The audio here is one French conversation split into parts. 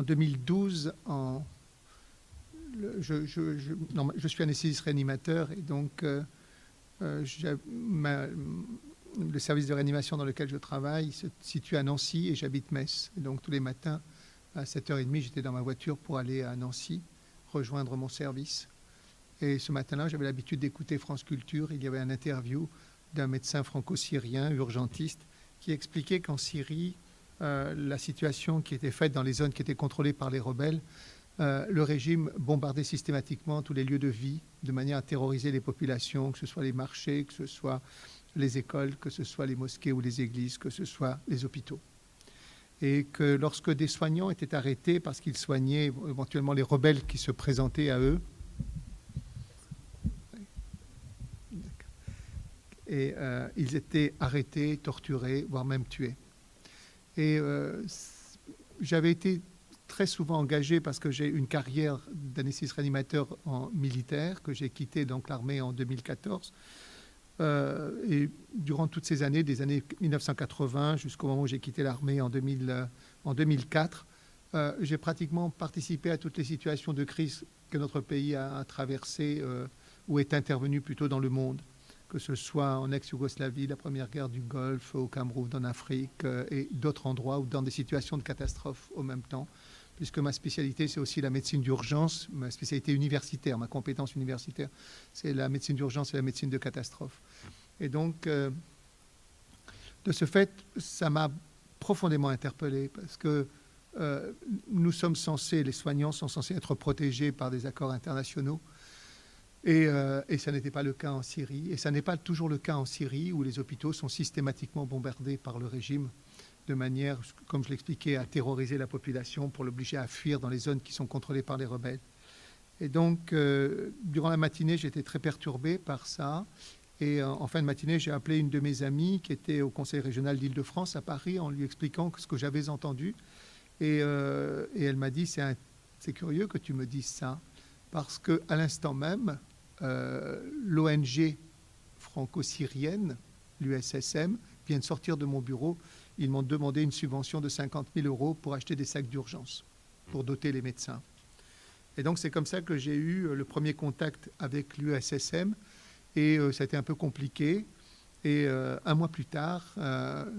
2012, je suis anesthésiste réanimateur et donc le service de réanimation dans lequel je travaille se situe à Nancy et j'habite Metz. Et donc tous les matins à 7h30, j'étais dans ma voiture pour aller à Nancy rejoindre mon service. Et ce matin-là, j'avais l'habitude d'écouter France Culture. Il y avait une interview d'un médecin franco-syrien, urgentiste, qui expliquait qu'en Syrie, la situation qui était faite dans les zones qui étaient contrôlées par les rebelles, le régime bombardait systématiquement tous les lieux de vie de manière à terroriser les populations, que ce soit les marchés, que ce soit les écoles, que ce soit les mosquées ou les églises, que ce soit les hôpitaux. Et que lorsque des soignants étaient arrêtés parce qu'ils soignaient éventuellement les rebelles qui se présentaient à eux, et ils étaient arrêtés, torturés, voire même tués. Et j'avais été très souvent engagé parce que j'ai une carrière d'anesthésiste réanimateur en militaire que j'ai quitté donc l'armée en 2014. Et durant toutes ces années, des années 1980 jusqu'au moment où j'ai quitté l'armée en 2004, j'ai pratiquement participé à toutes les situations de crise que notre pays a traversées ou est intervenu plutôt dans le monde, que ce soit en ex-Yougoslavie, la première guerre du Golfe, au Cameroun, en Afrique et d'autres endroits ou dans des situations de catastrophe au même temps, puisque ma spécialité, c'est aussi la médecine d'urgence, ma spécialité universitaire, ma compétence universitaire, c'est la médecine d'urgence et la médecine de catastrophe. Et donc, de ce fait, ça m'a profondément interpellé, parce que nous sommes censés, les soignants sont censés être protégés par des accords internationaux, et ça n'était pas le cas en Syrie, et ça n'est pas toujours le cas en Syrie, où les hôpitaux sont systématiquement bombardés par le régime, de manière, comme je l'expliquais, à terroriser la population pour l'obliger à fuir dans les zones qui sont contrôlées par les rebelles. Et donc, durant la matinée, j'étais très perturbé par ça. Et en fin de matinée, j'ai appelé une de mes amies qui était au Conseil régional d'Île-de-France à Paris en lui expliquant ce que j'avais entendu. Et elle m'a dit, c'est curieux que tu me dises ça, parce qu'à l'instant même, l'ONG franco-syrienne, l'USSM, vient de sortir de mon bureau. Ils m'ont demandé une subvention de 50 000 € pour acheter des sacs d'urgence, pour doter les médecins. Et donc, c'est comme ça que j'ai eu le premier contact avec l'USSM. Et ça a été un peu compliqué. Et un mois plus tard,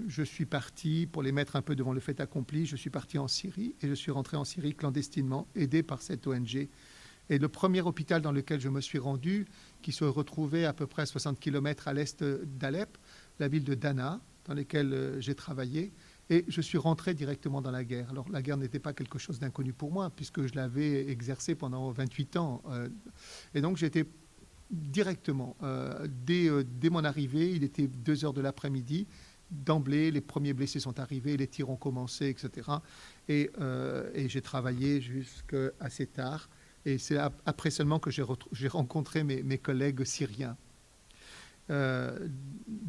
je suis parti, pour les mettre un peu devant le fait accompli, je suis parti en Syrie. Et je suis rentré en Syrie clandestinement, aidé par cette ONG. Et le premier hôpital dans lequel je me suis rendu, qui se retrouvait à peu près à 60 km à l'est d'Alep, la ville de Dana, dans lesquels j'ai travaillé, et je suis rentré directement dans la guerre. Alors, la guerre n'était pas quelque chose d'inconnu pour moi, puisque je l'avais exercée pendant 28 ans. Et donc, j'étais directement, dès mon arrivée, il était 2 heures de l'après-midi, d'emblée, les premiers blessés sont arrivés, les tirs ont commencé, etc. Et j'ai travaillé jusqu'à assez tard. Et c'est après seulement que j'ai rencontré mes collègues syriens. 2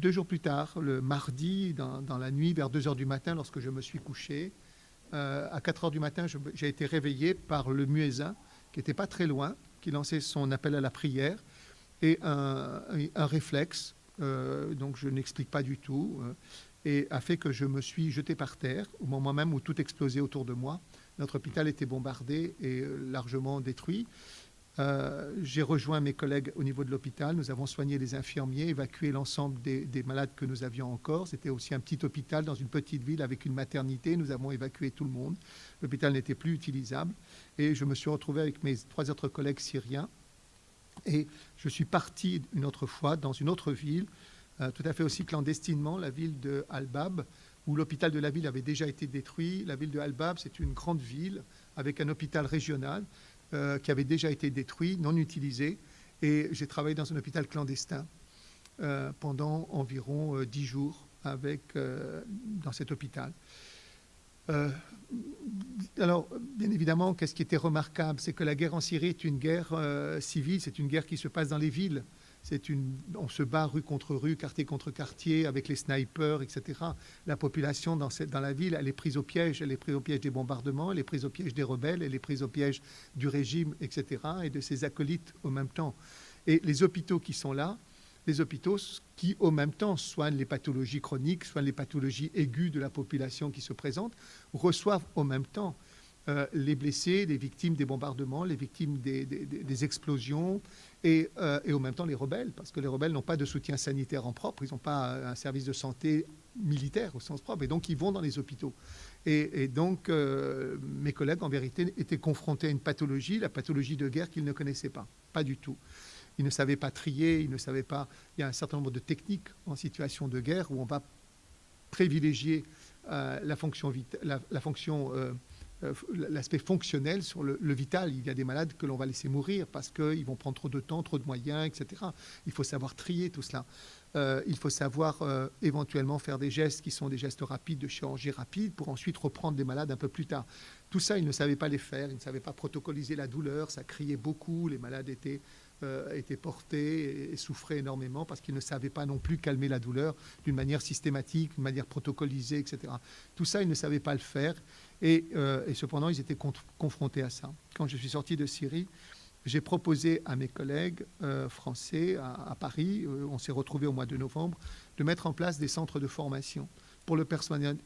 jours plus tard, le mardi, dans la nuit, vers 2 heures du matin, lorsque je me suis couché, à 4 heures du matin, j'ai été réveillé par le muezzin, qui n'était pas très loin, qui lançait son appel à la prière, et un réflexe, donc je n'explique pas du tout, et a fait que je me suis jeté par terre, au moment même où tout explosait autour de moi. Notre hôpital était bombardé et largement détruit. J'ai rejoint mes collègues au niveau de l'hôpital. Nous avons soigné les infirmiers, évacué l'ensemble des malades que nous avions encore. C'était aussi un petit hôpital dans une petite ville avec une maternité. Nous avons évacué tout le monde. L'hôpital n'était plus utilisable. Et je me suis retrouvé avec mes 3 autres collègues syriens. Et je suis parti une autre fois dans une autre ville, tout à fait aussi clandestinement, la ville de Al-Bab, où l'hôpital de la ville avait déjà été détruit. La ville de Al-Bab, c'est une grande ville avec un hôpital régional qui avait déjà été détruit, non utilisé. Et j'ai travaillé dans un hôpital clandestin pendant environ 10 jours dans cet hôpital. Alors, bien évidemment, qu'est-ce qui était remarquable? C'est que la guerre en Syrie est une guerre civile, c'est une guerre qui se passe dans les villes. On se bat rue contre rue, quartier contre quartier, avec les snipers, etc. La population dans la ville, elle est prise au piège. Elle est prise au piège des bombardements, elle est prise au piège des rebelles, elle est prise au piège du régime, etc. et de ses acolytes au même temps. Et les hôpitaux qui sont là, les hôpitaux qui, au même temps, soignent les pathologies chroniques, soignent les pathologies aiguës de la population qui se présente, reçoivent au même temps les blessés, les victimes des bombardements, les victimes des explosions et en même temps les rebelles, parce que les rebelles n'ont pas de soutien sanitaire en propre, ils n'ont pas un service de santé militaire au sens propre, et donc ils vont dans les hôpitaux. Et donc mes collègues, en vérité, étaient confrontés à une pathologie, la pathologie de guerre qu'ils ne connaissaient pas du tout. Ils ne savaient pas trier, ils ne savaient pas... Il y a un certain nombre de techniques en situation de guerre où on va privilégier l'aspect fonctionnel sur le vital. Il y a des malades que l'on va laisser mourir parce qu'ils vont prendre trop de temps, trop de moyens, etc. Il faut savoir trier tout cela. Il faut savoir éventuellement faire des gestes qui sont des gestes rapides, de chirurgie rapide, pour ensuite reprendre des malades un peu plus tard. Tout ça, ils ne savaient pas les faire, ils ne savaient pas protocoliser la douleur, ça criait beaucoup, les malades étaient portés et souffraient énormément parce qu'ils ne savaient pas non plus calmer la douleur d'une manière systématique, d'une manière protocolisée, etc. Tout ça, ils ne savaient pas le faire et cependant, ils étaient confrontés à ça. Quand je suis sorti de Syrie, j'ai proposé à mes collègues français à Paris, on s'est retrouvés au mois de novembre, de mettre en place des centres de formation pour le personnel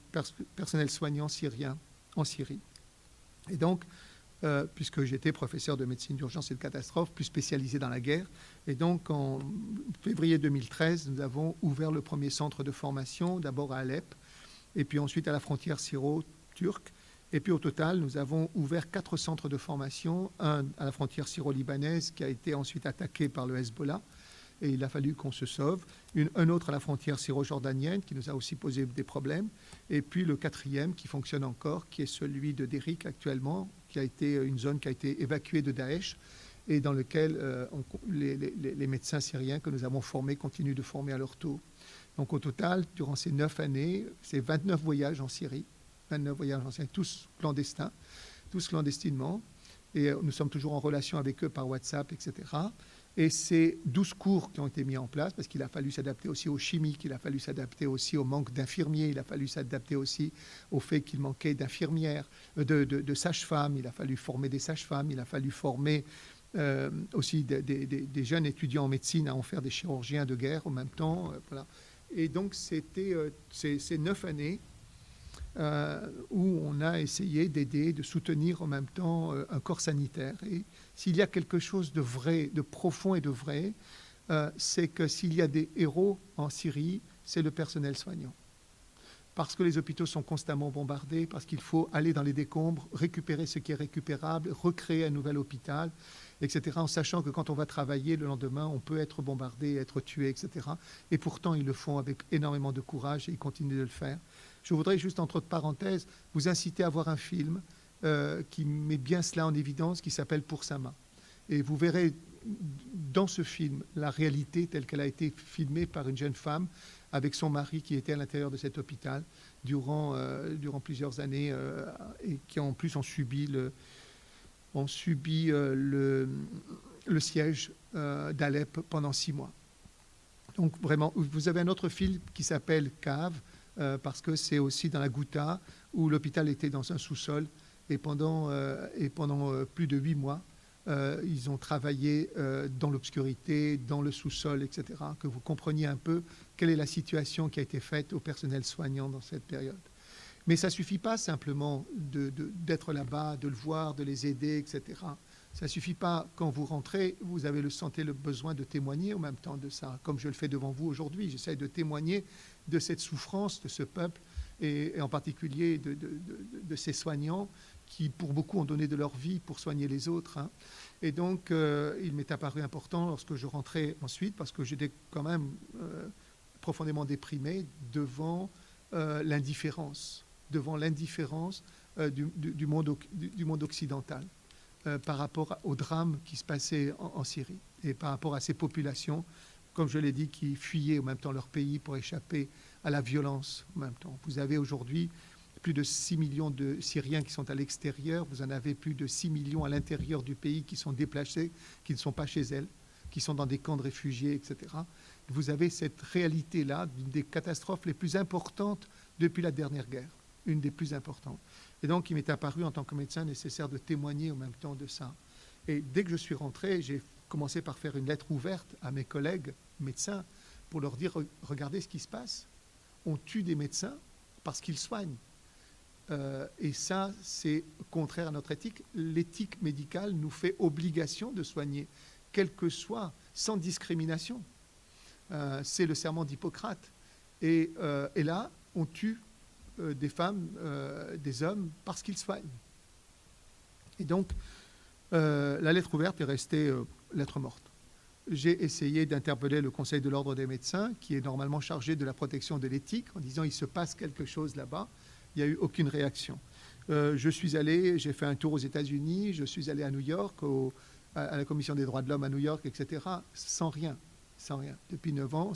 soignant syrien en Syrie. Et donc, puisque j'étais professeur de médecine d'urgence et de catastrophe, plus spécialisé dans la guerre. Et donc, en février 2013, nous avons ouvert le premier centre de formation, d'abord à Alep, et puis ensuite à la frontière syro-turque. Et puis au total, nous avons ouvert 4 centres de formation, un à la frontière syro-libanaise qui a été ensuite attaqué par le Hezbollah, et il a fallu qu'on se sauve. Un autre à la frontière syro-jordanienne qui nous a aussi posé des problèmes. Et puis le 4e qui fonctionne encore, qui est celui de Derik actuellement, qui a été une zone qui a été évacuée de Daesh et dans lequel les médecins syriens que nous avons formés continuent de former à leur tour. Donc au total, durant ces 9 années, c'est 29 voyages en Syrie, 29 voyages en Syrie, tous clandestins, tous clandestinement. Et nous sommes toujours en relation avec eux par WhatsApp, etc. Et c'est 12 cours qui ont été mis en place parce qu'il a fallu s'adapter aussi aux chimiques, il a fallu s'adapter aussi au manque d'infirmiers, il a fallu s'adapter aussi au fait qu'il manquait d'infirmières, de sages-femmes, il a fallu former des sages-femmes, il a fallu former aussi des jeunes étudiants en médecine à en faire des chirurgiens de guerre en même temps. Voilà. Et donc c'était ces 9 années où on a essayé d'aider, de soutenir en même temps un corps sanitaire. Et s'il y a quelque chose de vrai, de profond et de vrai, c'est que s'il y a des héros en Syrie, c'est le personnel soignant. Parce que les hôpitaux sont constamment bombardés, parce qu'il faut aller dans les décombres, récupérer ce qui est récupérable, recréer un nouvel hôpital, etc., en sachant que quand on va travailler le lendemain, on peut être bombardé, être tué, etc. Et pourtant, ils le font avec énormément de courage et ils continuent de le faire. Je voudrais juste, entre parenthèses, vous inciter à voir un film qui met bien cela en évidence, qui s'appelle Pour Sama. Et vous verrez dans ce film la réalité telle qu'elle a été filmée par une jeune femme avec son mari qui était à l'intérieur de cet hôpital durant plusieurs années et qui en plus ont subi le siège d'Alep pendant 6 mois. Donc vraiment, vous avez un autre film qui s'appelle Cave, parce que c'est aussi dans la Ghouta, où l'hôpital était dans un sous-sol, et pendant plus de 8 mois, ils ont travaillé dans l'obscurité, dans le sous-sol, etc., que vous compreniez un peu quelle est la situation qui a été faite au personnel soignant dans cette période. Mais ça ne suffit pas simplement d'être là-bas, de le voir, de les aider, etc. Ça ne suffit pas, quand vous rentrez, vous avez sentez le besoin de témoigner en même temps de ça, comme je le fais devant vous aujourd'hui. J'essaie de témoigner de cette souffrance de ce peuple, et en particulier de ces soignants qui, pour beaucoup, ont donné de leur vie pour soigner les autres. Hein. Et donc, il m'est apparu important lorsque je rentrais ensuite, parce que j'étais quand même profondément déprimé devant l'indifférence du monde occidental par rapport au drame qui se passait en Syrie et par rapport à ces populations, comme je l'ai dit, qui fuyaient en même temps leur pays pour échapper à la violence en même temps. Vous avez aujourd'hui plus de 6 millions de Syriens qui sont à l'extérieur, vous en avez plus de 6 millions à l'intérieur du pays qui sont déplacés, qui ne sont pas chez elles, qui sont dans des camps de réfugiés, etc. Vous avez cette réalité-là d'une des catastrophes les plus importantes depuis la dernière guerre, une des plus importantes. Et donc, il m'est apparu en tant que médecin nécessaire de témoigner en même temps de ça. Et dès que je suis rentré, j'ai commencé par faire une lettre ouverte à mes collègues médecins pour leur dire, regardez ce qui se passe. On tue des médecins parce qu'ils soignent. Et ça, c'est contraire à notre éthique. L'éthique médicale nous fait obligation de soigner, quel que soit, sans discrimination. C'est le serment d'Hippocrate. Et là, on tue des femmes, des hommes, parce qu'ils soignent. Et donc, la lettre ouverte est restée lettre morte. J'ai essayé d'interpeller le Conseil de l'Ordre des médecins, qui est normalement chargé de la protection de l'éthique, en disant il se passe quelque chose là-bas. Il n'y a eu aucune réaction. Je suis allé, j'ai fait un tour aux États-Unis, je suis allé à New York, à la Commission des droits de l'homme à New York, etc., sans rien, sans rien. Depuis 9 ans,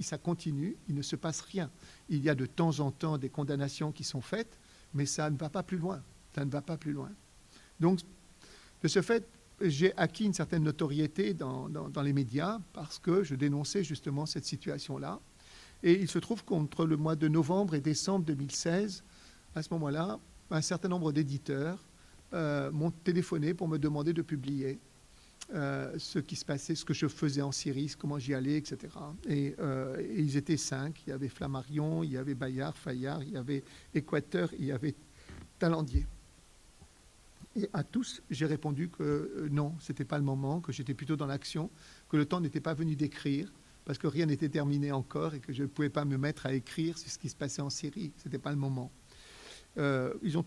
ça continue, il ne se passe rien. Il y a de temps en temps des condamnations qui sont faites, mais ça ne va pas plus loin. Ça ne va pas plus loin. Donc, de ce fait, j'ai acquis une certaine notoriété dans les médias parce que je dénonçais justement cette situation-là. Et il se trouve qu'entre le mois de novembre et décembre 2016, à ce moment-là, un certain nombre d'éditeurs m'ont téléphoné pour me demander de publier ce qui se passait, ce que je faisais en Syrie, comment j'y allais, etc. Et ils étaient 5. Il y avait Flammarion, il y avait Bayard, Fayard, il y avait Équateur, il y avait Talandier. Et à tous, j'ai répondu que non, ce n'était pas le moment, que j'étais plutôt dans l'action, que le temps n'était pas venu d'écrire, parce que rien n'était terminé encore et que je ne pouvais pas me mettre à écrire sur ce qui se passait en Syrie. Ce n'était pas le moment. Ils ont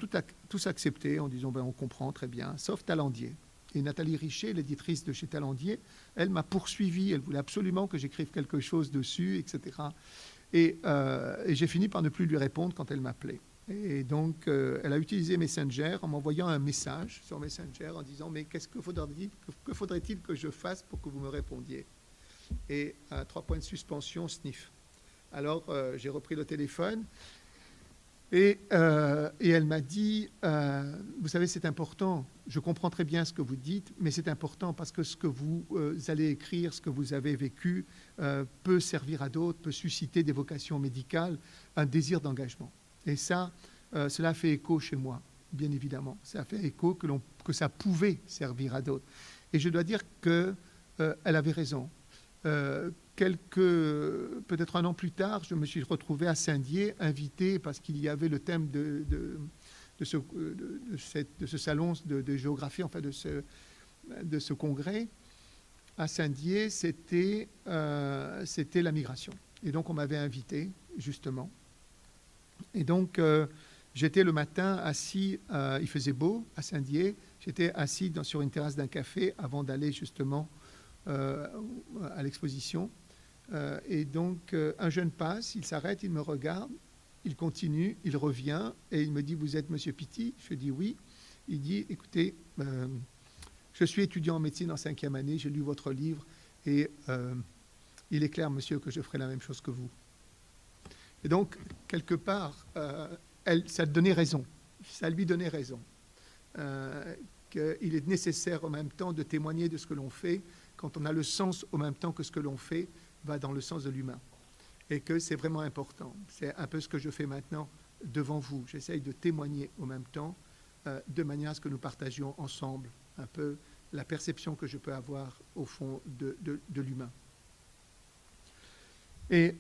tous accepté en disant on comprend très bien, sauf Talandier. Et Nathalie Richer, l'éditrice de chez Talandier, elle m'a poursuivi. Elle voulait absolument que j'écrive quelque chose dessus, etc. Et j'ai fini par ne plus lui répondre quand elle m'appelait. Et donc, elle a utilisé Messenger en m'envoyant un message sur Messenger en disant « Mais que faudrait-il que je fasse pour que vous me répondiez ?» Et 3 points de suspension, sniff. Alors, j'ai repris le téléphone et elle m'a dit « Vous savez, c'est important, je comprends très bien ce que vous dites, mais c'est important parce que ce que vous allez écrire, ce que vous avez vécu, peut servir à d'autres, peut susciter des vocations médicales, un désir d'engagement. » Et ça, cela fait écho chez moi, bien évidemment. Ça fait écho que ça pouvait servir à d'autres. Et je dois dire qu'elle avait raison. Peut-être 1 an plus tard, je me suis retrouvé à Saint-Dié, invité, parce qu'il y avait le thème de ce salon de géographie, enfin de ce congrès. À Saint-Dié, c'était la migration. Et donc, on m'avait invité, justement. Et donc, j'étais le matin assis, il faisait beau à Saint-Dié, j'étais assis sur une terrasse d'un café avant d'aller justement à l'exposition. Et donc, un jeune passe, il s'arrête, il me regarde, il continue, il revient et il me dit « Vous êtes Monsieur Pitti ?» Je dis « Oui ». Il dit « Écoutez, je suis étudiant en médecine en 5e année, j'ai lu votre livre et il est clair, monsieur, que je ferai la même chose que vous. » Et donc, quelque part, ça lui donnait raison, qu'il est nécessaire en même temps de témoigner de ce que l'on fait quand on a le sens au même temps que ce que l'on fait va dans le sens de l'humain. Et que c'est vraiment important. C'est un peu ce que je fais maintenant devant vous. J'essaye de témoigner au même temps de manière à ce que nous partagions ensemble un peu la perception que je peux avoir au fond de l'humain. Et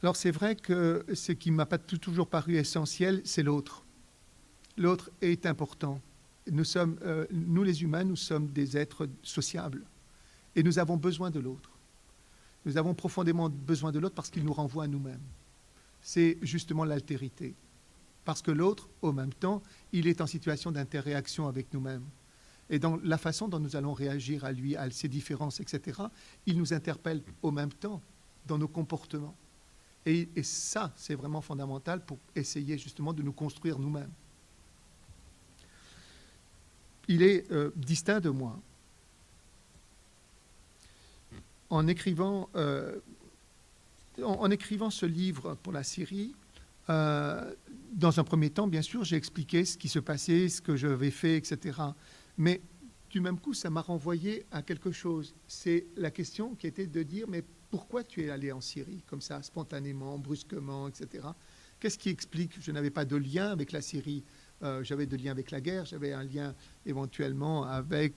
alors c'est vrai que ce qui ne m'a pas toujours paru essentiel, c'est l'autre. L'autre est important. Nous les humains, nous sommes des êtres sociables et nous avons besoin de l'autre. Nous avons profondément besoin de l'autre parce qu'il nous renvoie à nous-mêmes. C'est justement l'altérité. Parce que l'autre, au même temps, il est en situation d'interréaction avec nous-mêmes. Et dans la façon dont nous allons réagir à lui, à ses différences, etc., il nous interpelle au même temps dans nos comportements. Et ça, c'est vraiment fondamental pour essayer justement de nous construire nous-mêmes. Il est distinct de moi. En écrivant ce livre pour la Syrie, dans un premier temps, bien sûr, j'ai expliqué ce qui se passait, ce que j'avais fait, etc. Mais du même coup, ça m'a renvoyé à quelque chose. C'est la question qui était de dire, mais pourquoi tu es allé en Syrie, comme ça, spontanément, brusquement, etc. Qu'est-ce qui explique? Je n'avais pas de lien avec la Syrie. J'avais de lien avec la guerre, j'avais un lien éventuellement avec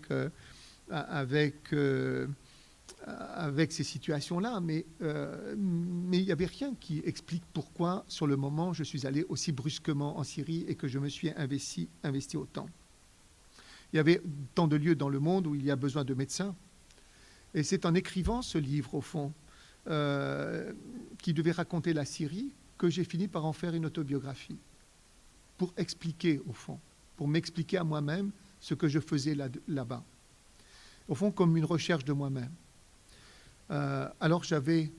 avec ces situations-là, mais il n'y avait rien qui explique pourquoi, sur le moment, je suis allé aussi brusquement en Syrie et que je me suis investi autant. Il y avait tant de lieux dans le monde où il y a besoin de médecins. Et c'est en écrivant ce livre, au fond, qui devait raconter la Syrie, que j'ai fini par en faire une autobiographie, pour expliquer, au fond, pour m'expliquer à moi-même ce que je faisais là-bas. Au fond, comme une recherche de moi-même. Alors j'avais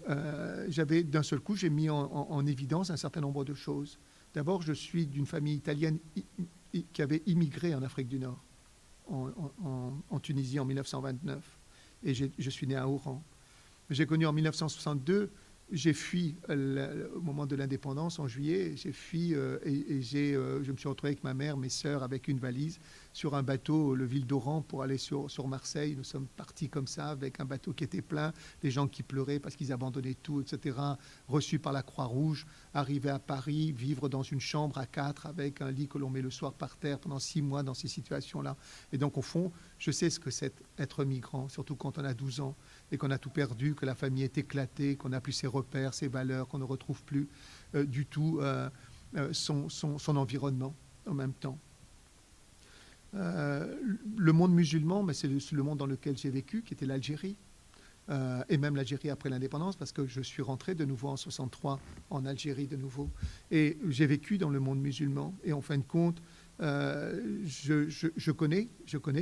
d'un seul coup, j'ai mis en évidence un certain nombre de choses. D'abord, je suis d'une famille italienne qui avait immigré en Afrique du Nord, en Tunisie en 1929, et je suis né à Oran. J'ai connu en 1962, j'ai fui au moment de l'indépendance en juillet, j'ai fui je me suis retrouvé avec ma mère, mes sœurs, avec une valise sur un bateau, le ville d'Oran, pour aller sur Marseille. Nous sommes partis comme ça, avec un bateau qui était plein, des gens qui pleuraient parce qu'ils abandonnaient tout, etc., reçus par la Croix-Rouge, arrivés à Paris, vivre dans une chambre à 4 avec un lit que l'on met le soir par terre pendant 6 mois dans ces situations-là. Et donc, au fond, je sais ce que c'est être migrant, surtout quand on a 12 ans et qu'on a tout perdu, que la famille est éclatée, qu'on n'a plus ses repères, ses valeurs, qu'on ne retrouve plus du tout son environnement en même temps. Le monde musulman, c'est le monde dans lequel j'ai vécu, qui était l'Algérie, et même l'Algérie après l'indépendance, parce que je suis rentré de nouveau en 63 en Algérie de nouveau. Et j'ai vécu dans le monde musulman, et en fin de compte, je connais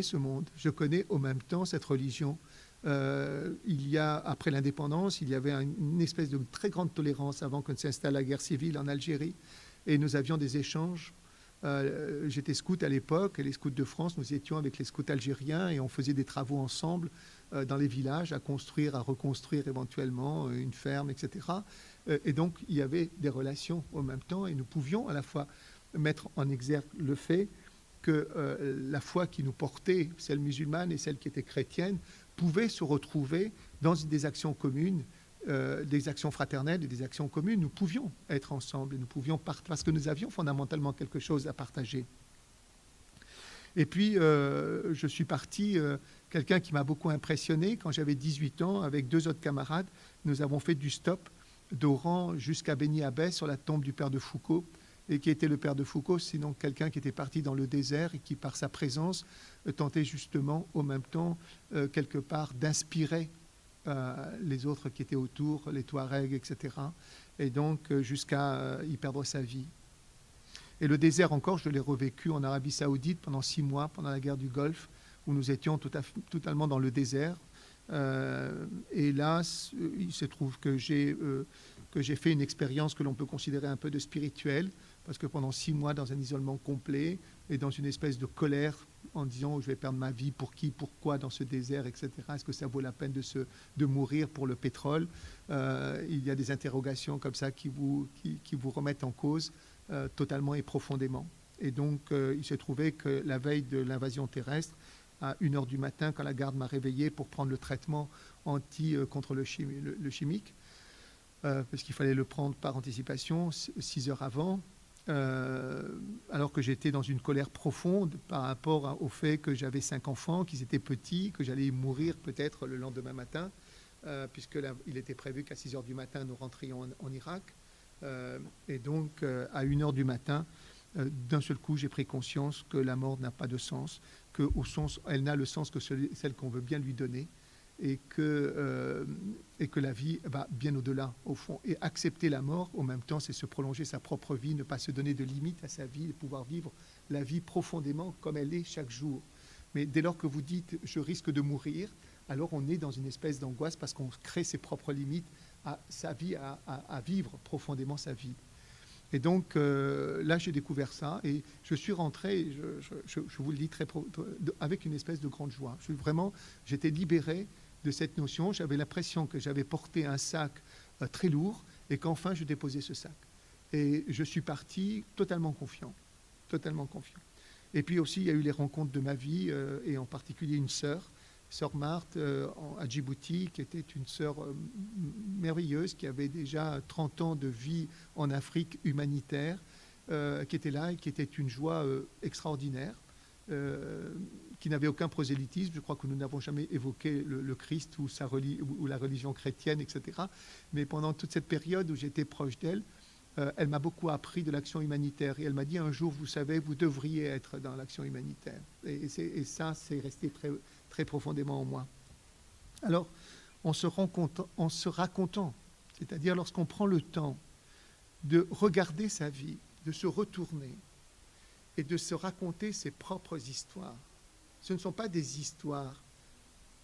ce monde, je connais en même temps cette religion. Après l'indépendance, il y avait une espèce de très grande tolérance avant que ne s'installe la guerre civile en Algérie, et nous avions des échanges. J'étais scout à l'époque, et les scouts de France, nous étions avec les scouts algériens et on faisait des travaux ensemble dans les villages, à construire, à reconstruire éventuellement une ferme, etc. Et donc, il y avait des relations en même temps et nous pouvions à la fois mettre en exergue le fait que la foi qui nous portait, celle musulmane et celle qui était chrétienne, pouvait se retrouver dans des actions communes, des actions fraternelles et des actions communes. Nous pouvions être ensemble, et nous pouvions parce que nous avions fondamentalement quelque chose à partager. Et puis, je suis parti, quelqu'un qui m'a beaucoup impressionné, quand j'avais 18 ans, avec 2 autres camarades, nous avons fait du stop d'Oran jusqu'à Beni Abbès sur la tombe du père de Foucault. Et qui était le père de Foucault, sinon quelqu'un qui était parti dans le désert et qui, par sa présence, tentait justement, au même temps, quelque part, d'inspirer les autres qui étaient autour, les Touaregs, etc. Et donc, jusqu'à y perdre sa vie. Et le désert encore, je l'ai revécu en Arabie Saoudite pendant 6 mois, pendant la guerre du Golfe, où nous étions totalement dans le désert. Et là, il se trouve que j'ai fait une expérience que l'on peut considérer un peu de spirituelle, parce que pendant 6 mois, dans un isolement complet et dans une espèce de colère, en disant je vais perdre ma vie, pour qui, pourquoi dans ce désert, etc. Est-ce que ça vaut la peine de mourir pour le pétrole? Il y a des interrogations comme ça qui vous remettent en cause totalement et profondément. Et donc, il s'est trouvé que la veille de l'invasion terrestre, à 1h du matin, quand la garde m'a réveillé pour prendre le traitement contre le chimique, parce qu'il fallait le prendre par anticipation, 6 heures avant, alors que j'étais dans une colère profonde par rapport au fait que j'avais 5 enfants, qu'ils étaient petits, que j'allais mourir peut-être le lendemain matin, puisqu'il était prévu qu'à 6 heures du matin, nous rentrions en Irak. Et donc, à 1h du matin, d'un seul coup, j'ai pris conscience que la mort n'a pas de sens, elle n'a le sens que celle qu'on veut bien lui donner, et que la vie va bien au-delà, au fond. Et accepter la mort, en même temps, c'est se prolonger sa propre vie, ne pas se donner de limites à sa vie, et pouvoir vivre la vie profondément comme elle est chaque jour. Mais dès lors que vous dites « je risque de mourir », alors on est dans une espèce d'angoisse parce qu'on crée ses propres limites à sa vie, à vivre profondément sa vie. Et donc, là, j'ai découvert ça et je suis rentré, je vous le dis, avec une espèce de grande joie. J'étais libéré de cette notion. J'avais l'impression que j'avais porté un sac très lourd et qu'enfin, je déposais ce sac. Et je suis parti totalement confiant, totalement confiant. Et puis aussi, il y a eu les rencontres de ma vie, et en particulier une sœur Marthe, à Djibouti, qui était une sœur merveilleuse, qui avait déjà 30 ans de vie en Afrique humanitaire, qui était là et qui était une joie extraordinaire, qui n'avait aucun prosélytisme. Je crois que nous n'avons jamais évoqué le Christ ou la religion chrétienne, etc. Mais pendant toute cette période où j'étais proche d'elle, elle m'a beaucoup appris de l'action humanitaire. Et elle m'a dit un jour, vous savez, vous devriez être dans l'action humanitaire. Et ça, c'est resté très, très profondément en moi. Alors, en se racontant, c'est-à-dire lorsqu'on prend le temps de regarder sa vie, de se retourner et de se raconter ses propres histoires. Ce ne sont pas des histoires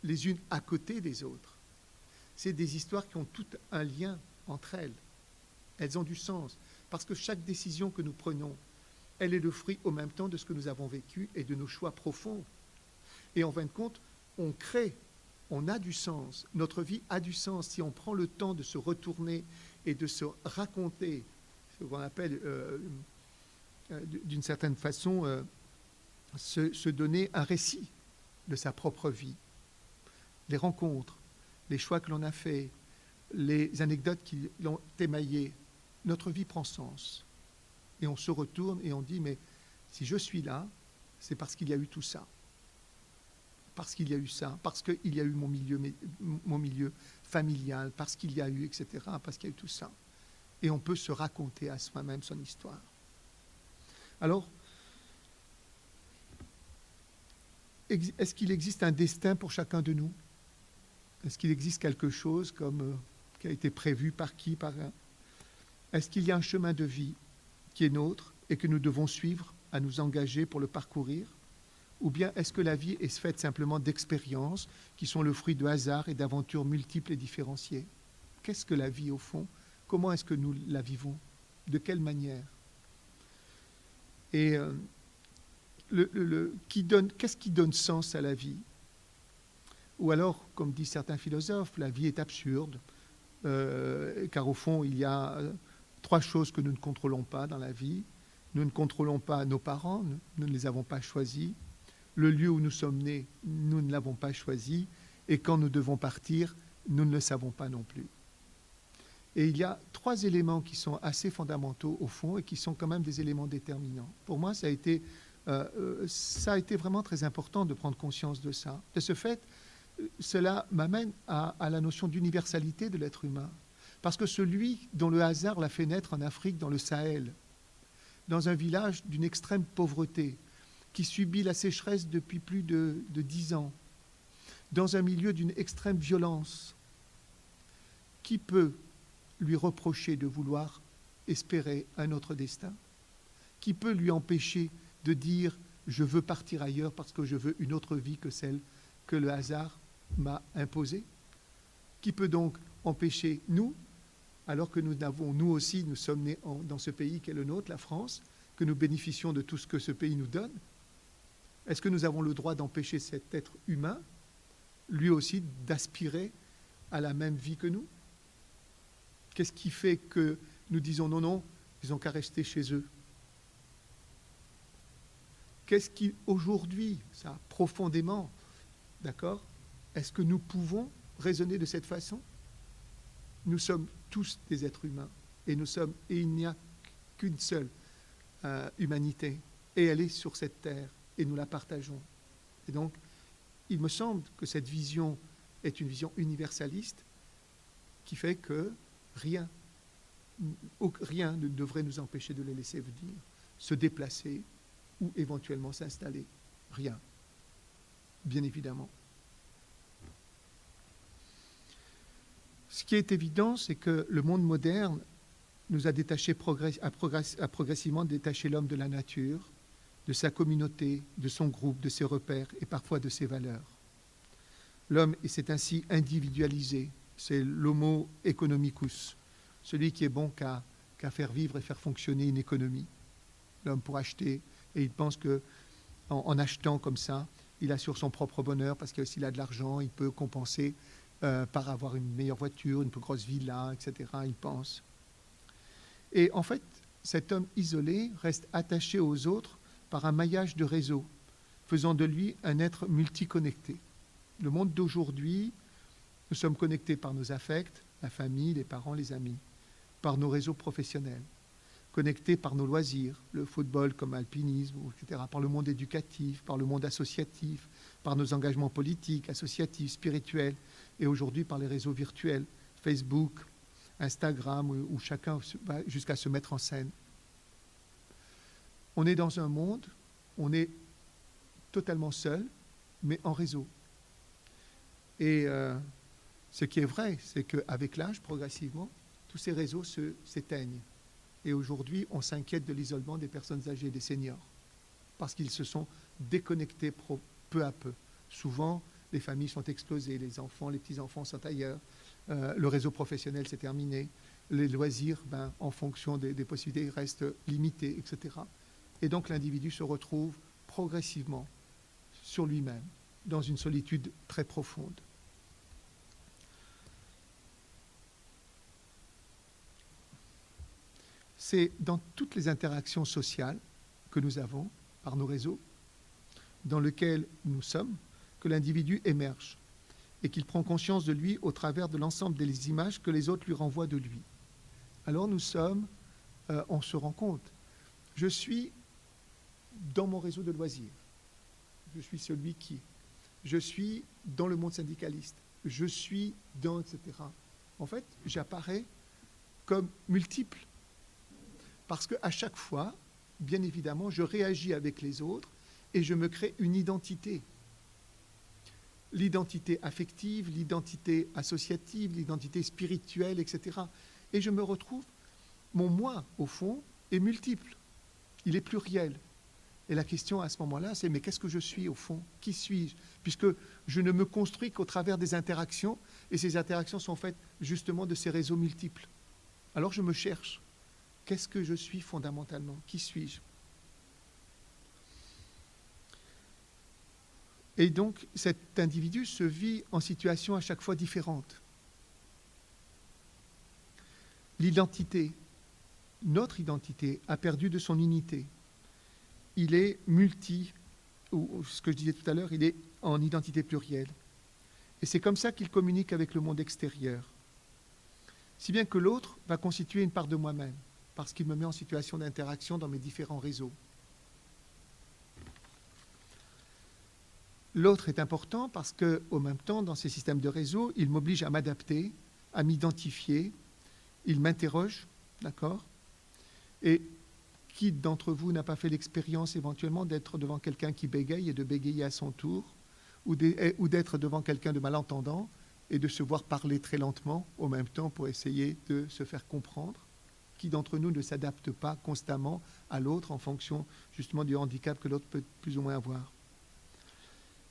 les unes à côté des autres. C'est des histoires qui ont toutes un lien entre elles. Elles ont du sens, parce que chaque décision que nous prenons, elle est le fruit au même temps de ce que nous avons vécu et de nos choix profonds. Et en fin de compte, on crée, on a du sens, notre vie a du sens si on prend le temps de se retourner et de se raconter, ce qu'on appelle d'une certaine façon se donner un récit de sa propre vie. Les rencontres, les choix que l'on a faits, les anecdotes qui l'ont émaillé, notre vie prend sens. Et on se retourne et on dit, mais si je suis là, c'est parce qu'il y a eu tout ça. Parce qu'il y a eu ça, parce qu'il y a eu mon milieu familial, parce qu'il y a eu, etc., parce qu'il y a eu tout ça. Et on peut se raconter à soi-même son histoire. Alors, est-ce qu'il existe un destin pour chacun de nous? Est-ce qu'il existe quelque chose qui a été prévu par qui, par un? Est-ce qu'il y a un chemin de vie qui est nôtre et que nous devons suivre, à nous engager pour le parcourir? Ou bien est-ce que la vie est faite simplement d'expériences qui sont le fruit de hasards et d'aventures multiples et différenciées? Qu'est-ce que la vie au fond? Comment est-ce que nous la vivons? De quelle manière? Et qu'est-ce qui donne sens à la vie? Ou alors, comme disent certains philosophes, la vie est absurde, car au fond, il y a trois choses que nous ne contrôlons pas dans la vie. Nous ne contrôlons pas nos parents, nous ne les avons pas choisis. Le lieu où nous sommes nés, nous ne l'avons pas choisi. Et quand nous devons partir, nous ne le savons pas non plus. Et il y a trois éléments qui sont assez fondamentaux au fond et qui sont quand même des éléments déterminants. Pour moi, ça a été vraiment très important de prendre conscience de ça. De ce fait, cela m'amène à la notion d'universalité de l'être humain. Parce que celui dont le hasard l'a fait naître en Afrique, dans le Sahel, dans un village d'une extrême pauvreté, qui subit la sécheresse depuis plus de 10 ans, dans un milieu d'une extrême violence, qui peut lui reprocher de vouloir espérer un autre destin? Qui peut lui empêcher de dire « je veux partir ailleurs parce que je veux une autre vie que celle que le hasard m'a imposée » Qui peut donc empêcher nous, alors que nous aussi, nous sommes nés dans ce pays qui est le nôtre, la France, que nous bénéficions de tout ce que ce pays nous donne? Est-ce que nous avons le droit d'empêcher cet être humain, lui aussi, d'aspirer à la même vie que nous? Qu'est-ce qui fait que nous disons non, ils n'ont qu'à rester chez eux? Qu'est-ce qui, aujourd'hui, ça, profondément, d'accord, est-ce que nous pouvons raisonner de cette façon? Nous sommes tous des êtres humains et il n'y a qu'une seule humanité et elle est sur cette terre et nous la partageons. Et donc, il me semble que cette vision est une vision universaliste qui fait que rien ne devrait nous empêcher de les laisser venir, se déplacer ou éventuellement s'installer. Rien, bien évidemment. Ce qui est évident, c'est que le monde moderne nous a progressivement détaché l'homme de la nature, de sa communauté, de son groupe, de ses repères et parfois de ses valeurs. L'homme s'est ainsi individualisé, c'est l'homo economicus, celui qui est bon qu'à faire vivre et faire fonctionner une économie. L'homme pour acheter, et il pense qu'en achetant comme ça, il assure son propre bonheur parce que s'il a de l'argent, il peut compenser par avoir une meilleure voiture, une plus grosse villa, etc., il pense. Et en fait, cet homme isolé reste attaché aux autres par un maillage de réseau, faisant de lui un être multiconnecté. Le monde d'aujourd'hui, nous sommes connectés par nos affects, la famille, les parents, les amis, par nos réseaux professionnels. connectés par nos loisirs, le football comme alpinisme, etc., par le monde éducatif, par le monde associatif, par nos engagements politiques, associatifs, spirituels, et aujourd'hui par les réseaux virtuels, Facebook, Instagram, où chacun va jusqu'à se mettre en scène. On est dans un monde, on est totalement seul, mais en réseau. Et ce qui est vrai, c'est qu'avec l'âge, progressivement, tous ces réseaux s'éteignent. Et aujourd'hui, on s'inquiète de l'isolement des personnes âgées, des seniors, parce qu'ils se sont déconnectés peu à peu. Souvent, les familles sont explosées, les enfants, les petits-enfants sont ailleurs, le réseau professionnel s'est terminé, les loisirs, en fonction des possibilités, restent limités, etc. Et donc l'individu se retrouve progressivement sur lui-même, dans une solitude très profonde. C'est dans toutes les interactions sociales que nous avons par nos réseaux, dans lesquels nous sommes, que l'individu émerge et qu'il prend conscience de lui au travers de l'ensemble des images que les autres lui renvoient de lui. Alors on se rend compte, je suis dans mon réseau de loisirs, je suis celui qui, je suis dans le monde syndicaliste, je suis dans, etc. En fait, j'apparais comme multiple. Parce qu'à chaque fois, bien évidemment, je réagis avec les autres et je me crée une identité. L'identité affective, l'identité associative, l'identité spirituelle, etc. Et je me retrouve, mon moi, au fond, est multiple. Il est pluriel. Et la question à ce moment-là, c'est mais qu'est-ce que je suis au fond? Qui suis-je? Puisque je ne me construis qu'au travers des interactions, et ces interactions sont faites justement de ces réseaux multiples. Alors je me cherche. Qu'est-ce que je suis fondamentalement? Qui suis-je? Et donc, cet individu se vit en situation à chaque fois différente. L'identité, notre identité, a perdu de son unité. Il est ou ce que je disais tout à l'heure, il est en identité plurielle. Et c'est comme ça qu'il communique avec le monde extérieur. Si bien que l'autre va constituer une part de moi-même, parce qu'il me met en situation d'interaction dans mes différents réseaux. L'autre est important parce qu'au même temps, dans ces systèmes de réseau, il m'oblige à m'adapter, à m'identifier, il m'interroge, d'accord? Et qui d'entre vous n'a pas fait l'expérience éventuellement d'être devant quelqu'un qui bégaye et de bégayer à son tour, ou d'être devant quelqu'un de malentendant et de se voir parler très lentement au même temps pour essayer de se faire comprendre? Qui d'entre nous ne s'adapte pas constamment à l'autre en fonction justement du handicap que l'autre peut plus ou moins avoir?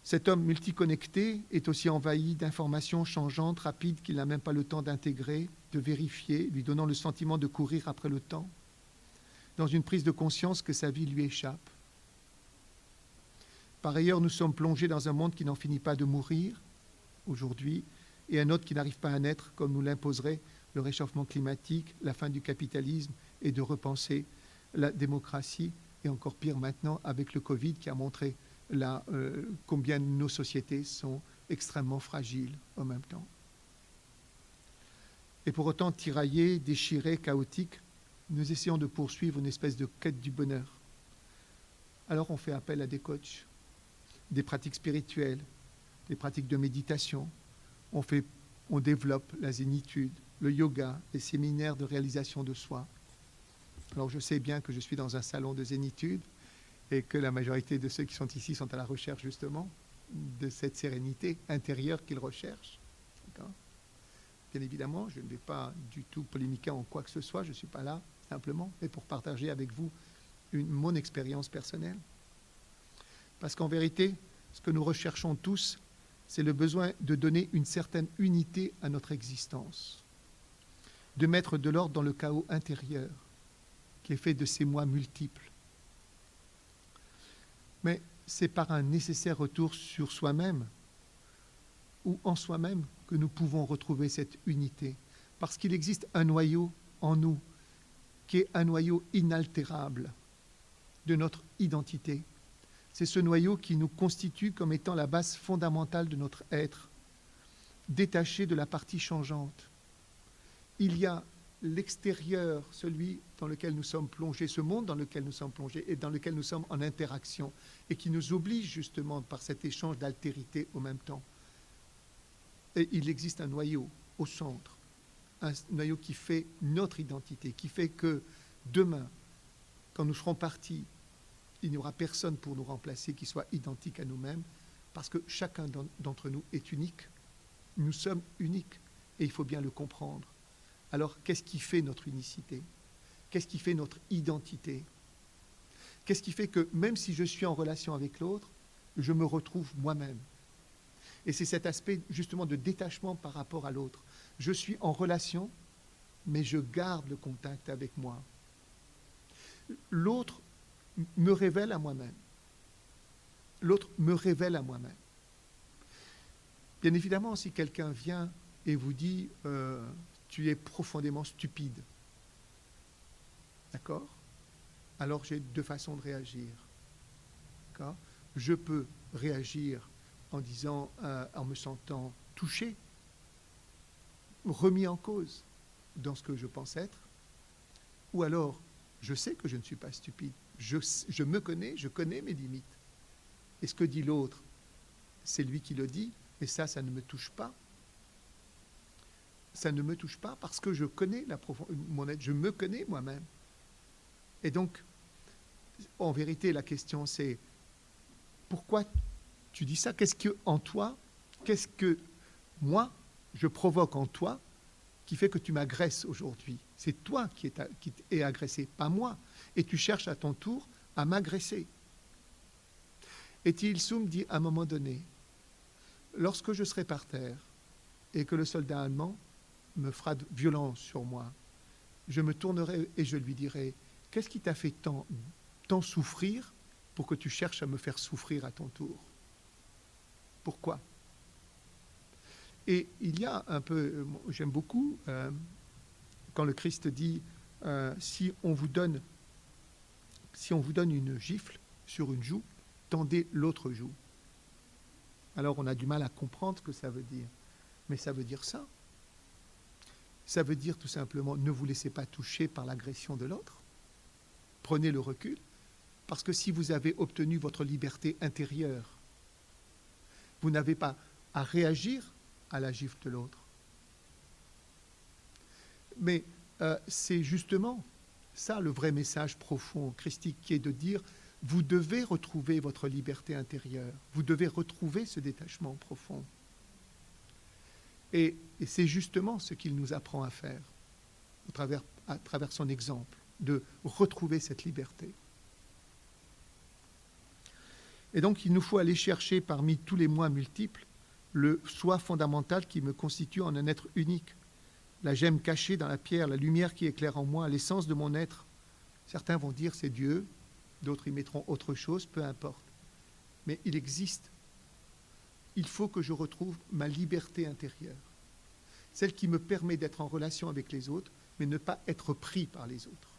Cet homme multiconnecté est aussi envahi d'informations changeantes, rapides, qu'il n'a même pas le temps d'intégrer, de vérifier, lui donnant le sentiment de courir après le temps, dans une prise de conscience que sa vie lui échappe. Par ailleurs, nous sommes plongés dans un monde qui n'en finit pas de mourir aujourd'hui, et un autre qui n'arrive pas à naître, comme nous l'imposerait le réchauffement climatique, la fin du capitalisme, et de repenser la démocratie, et encore pire maintenant avec le Covid qui a montré combien nos sociétés sont extrêmement fragiles en même temps. Et pour autant tiraillés, déchirés, chaotiques, nous essayons de poursuivre une espèce de quête du bonheur. Alors on fait appel à des coachs, des pratiques spirituelles, des pratiques de méditation, on développe la zénitude, le yoga, les séminaires de réalisation de soi. Alors je sais bien que je suis dans un salon de zénitude et que la majorité de ceux qui sont ici sont à la recherche justement de cette sérénité intérieure qu'ils recherchent. D'accord ? Bien évidemment, je ne vais pas du tout polémiquer en quoi que ce soit, je ne suis pas là simplement, mais pour partager avec vous mon expérience personnelle. Parce qu'en vérité, ce que nous recherchons tous, c'est le besoin de donner une certaine unité à notre existence, de mettre de l'ordre dans le chaos intérieur qui est fait de ces moi multiples. Mais c'est par un nécessaire retour sur soi-même ou en soi-même que nous pouvons retrouver cette unité, parce qu'il existe un noyau en nous qui est un noyau inaltérable de notre identité. C'est ce noyau qui nous constitue comme étant la base fondamentale de notre être, détaché de la partie changeante. Il y a l'extérieur, celui dans lequel nous sommes plongés, ce monde dans lequel nous sommes plongés et dans lequel nous sommes en interaction, et qui nous oblige justement par cet échange d'altérité au même temps. Et il existe un noyau au centre, un noyau qui fait notre identité, qui fait que demain, quand nous serons partis, il n'y aura personne pour nous remplacer qui soit identique à nous-mêmes, parce que chacun d'entre nous est unique. Nous sommes uniques, et il faut bien le comprendre. Alors, qu'est-ce qui fait notre unicité? Qu'est-ce qui fait notre identité? Qu'est-ce qui fait que, même si je suis en relation avec l'autre, je me retrouve moi-même? Et c'est cet aspect, justement, de détachement par rapport à l'autre. Je suis en relation, mais je garde le contact avec moi. L'autre me révèle à moi-même. L'autre me révèle à moi-même. Bien évidemment, si quelqu'un vient et vous dit tu es profondément stupide, d'accord? Alors j'ai deux façons de réagir. D'accord? Je peux réagir en disant, en me sentant touché, remis en cause dans ce que je pense être, ou alors je sais que je ne suis pas stupide, je me connais, je connais mes limites. Et ce que dit l'autre, c'est lui qui le dit, mais ça ne me touche pas. Ça ne me touche pas parce que je connais mon être, je me connais moi-même. Et donc, en vérité, la question c'est, pourquoi tu dis ça? Qu'est-ce que en toi, qu'est-ce que moi, je provoque en toi qui fait que tu m'agresses aujourd'hui? C'est toi qui es agressé, pas moi. Et tu cherches à ton tour à m'agresser. Et Tilsum dit à un moment donné, lorsque je serai par terre et que le soldat allemand me fera violence sur moi, je me tournerai et je lui dirai, qu'est-ce qui t'a fait tant souffrir pour que tu cherches à me faire souffrir à ton tour? Pourquoi? Et il y a un peu, j'aime beaucoup, quand le Christ dit, si on vous donne une gifle sur une joue, tendez l'autre joue. Alors on a du mal à comprendre ce que ça veut dire. Mais ça veut dire ça. Ça veut dire tout simplement, ne vous laissez pas toucher par l'agression de l'autre. Prenez le recul, parce que si vous avez obtenu votre liberté intérieure, vous n'avez pas à réagir à la gifle de l'autre. Mais c'est justement ça le vrai message profond christique, qui est de dire, vous devez retrouver votre liberté intérieure, vous devez retrouver ce détachement profond. Et c'est justement ce qu'il nous apprend à faire, à travers son exemple, de retrouver cette liberté. Et donc, il nous faut aller chercher parmi tous les moi multiples le soi fondamental qui me constitue en un être unique. La gemme cachée dans la pierre, la lumière qui éclaire en moi, l'essence de mon être. Certains vont dire c'est Dieu, d'autres y mettront autre chose, peu importe. Mais il existe. Il faut que je retrouve ma liberté intérieure, celle qui me permet d'être en relation avec les autres, mais ne pas être pris par les autres.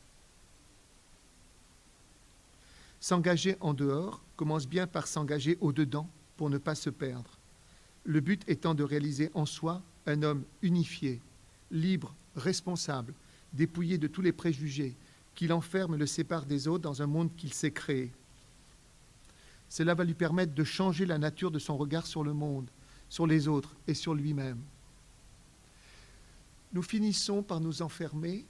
S'engager en dehors commence bien par s'engager au-dedans pour ne pas se perdre. Le but étant de réaliser en soi un homme unifié, libre, responsable, dépouillé de tous les préjugés, qui l'enferme et le sépare des autres dans un monde qu'il s'est créé. Cela va lui permettre de changer la nature de son regard sur le monde, sur les autres et sur lui-même. Nous finissons par nous enfermer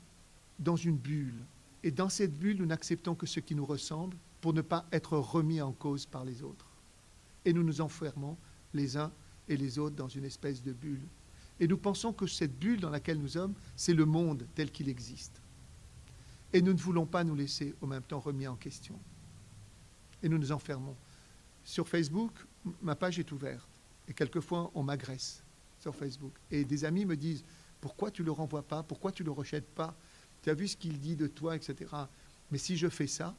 dans une bulle. Et dans cette bulle, nous n'acceptons que ce qui nous ressemble pour ne pas être remis en cause par les autres. Et nous nous enfermons les uns et les autres dans une espèce de bulle. Et nous pensons que cette bulle dans laquelle nous sommes, c'est le monde tel qu'il existe. Et nous ne voulons pas nous laisser en même temps remis en question. Et nous nous enfermons. Sur Facebook, ma page est ouverte. Et quelquefois, on m'agresse sur Facebook. Et des amis me disent, pourquoi tu ne le renvoies pas? Pourquoi tu ne le rejettes pas? Tu as vu ce qu'il dit de toi, etc. Mais si je fais ça,